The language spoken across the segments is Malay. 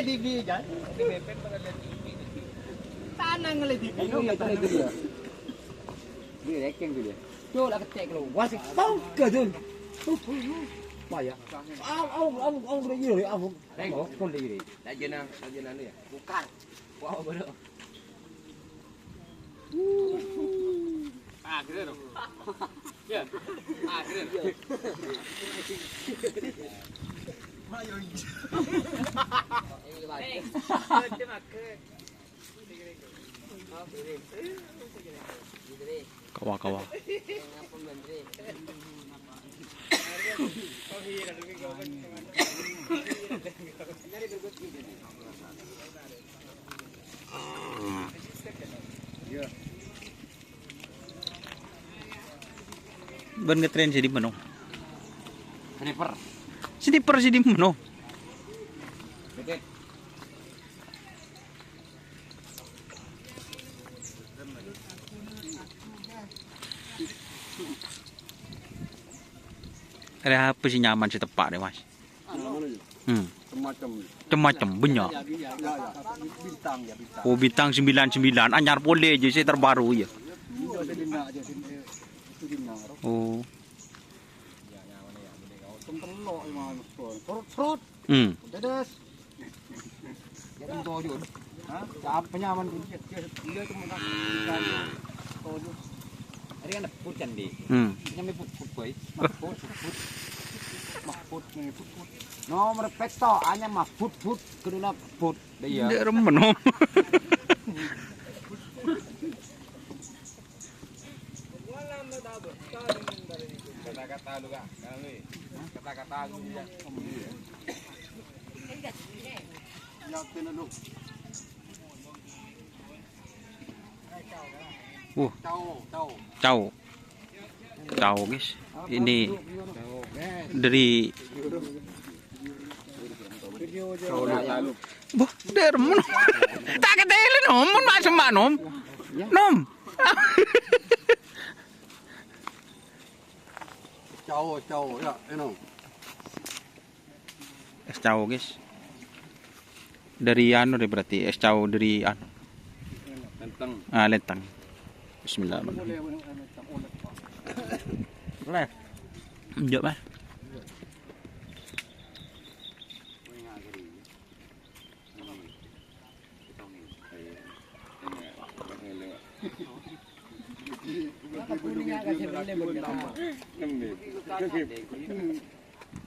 TV dyan. Tanang nga TV. Ano nga ito na dia? Dia rekeng dia. Yo lah ketek lo. Wasik tau ke dun. Payah. Ang lagi ni, ang. Oh, kon lagi ni. Lajenan dia. Bukan. Wow, betul. Ah, keren. Ya. Ah, keren. Ayo. Kawa. Ben ngetren jadi mana? Sniper jadi mana? Betul. Ada apa sih nyaman si tepak deh mas? Macam banyak. Bintang ya, bintang. Oh bintang 99 anyar boleh je saya terbaru ya. Oh. Serot. Dedes. Jangan tahu dia. Hah? Siapa penyaman dia tu mana? Hari kan pucan di. Nyampe put boy. Mahfud ni put. Nomor pesto hanya mahfud kedua put. Dia. Dia remen om. Kata-kata lu kak, kata-kata lu ya. Yakin lu. Tahu guys. Ini dari Boh, der mun. Tak ketele nom, mun macam mana nom? Nom. Caw ya, eno. Es caw guys. Dari anu deh berarti es caw dari anu. Tentang. Ah, lentang. Bismillahirrahmanirrahim. Boleh. Jom mas.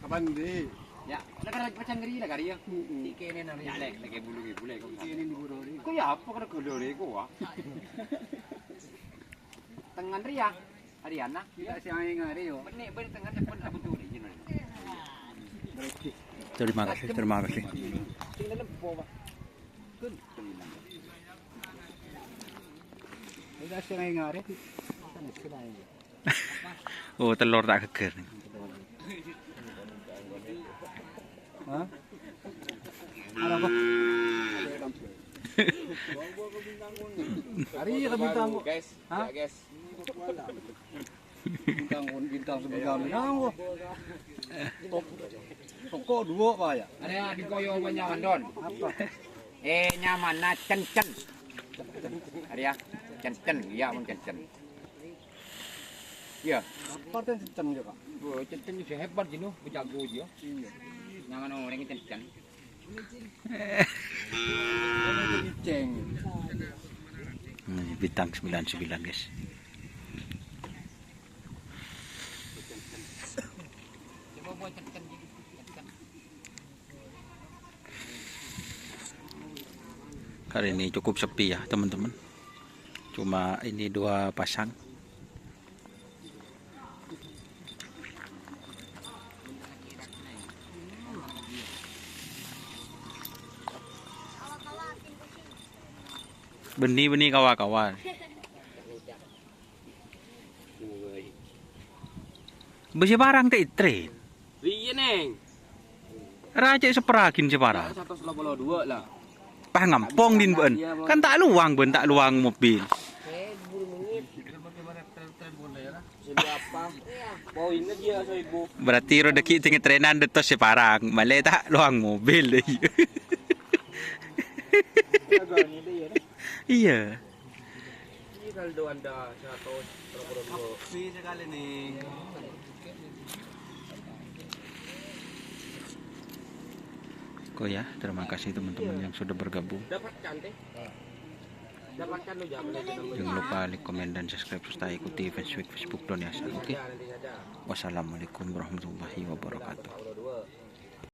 Kapan di? Ya, nak macam ngeri lah kari ya. Ikene nari lek, lek bulu kau. Ini di buru ni. Kau ya apa kena kedor kau ah? Tangan ria, Ariana. Kita siang ngari yo. Benih tangan cepat apa tu ni jenis. Terima kasih. Tinggal lempo pak. Kun. Kita siang ngari. Oh, telur tak keker. Hah? Ada apa? Hari ya bintang guys. Hah? Ya guys. Bintang sebegam ni. Nang. Toko dua apa ya? Ada di koyo nyaman don. Apa? Nyaman na cen. Ada ya? Cen. Ya mun cen. Ya. Apa tu cen juga? Oh, cen ni hebat jenuh, berjago dia. Nyaman orang cen. Ini ceng. Bintang 99 guys. Coba buat cen. Kali ini cukup sepi ya teman-teman. Cuma ini 2 pasang. Benih kawan-kawan. Besi barang tak train. Iya neng. Raja seperagin separah. 182 lah. Pah ngampong din ben. Kan tak luang mobil. Poinnya dia so ibu. Berarti rezeki tinggi trenan detos separang. Malay tak luang mobil deh. Iya. Ini saldo Anda 100 Sepi sekali nih. Kok ya, terima kasih teman-teman yang sudah bergabung. dapat cantik. Dapatkan lu jam Jangan lupa like, komen, dan subscribe serta ikuti Facebook Don Yasan. Oke. Wassalamualaikum warahmatullahi wabarakatuh.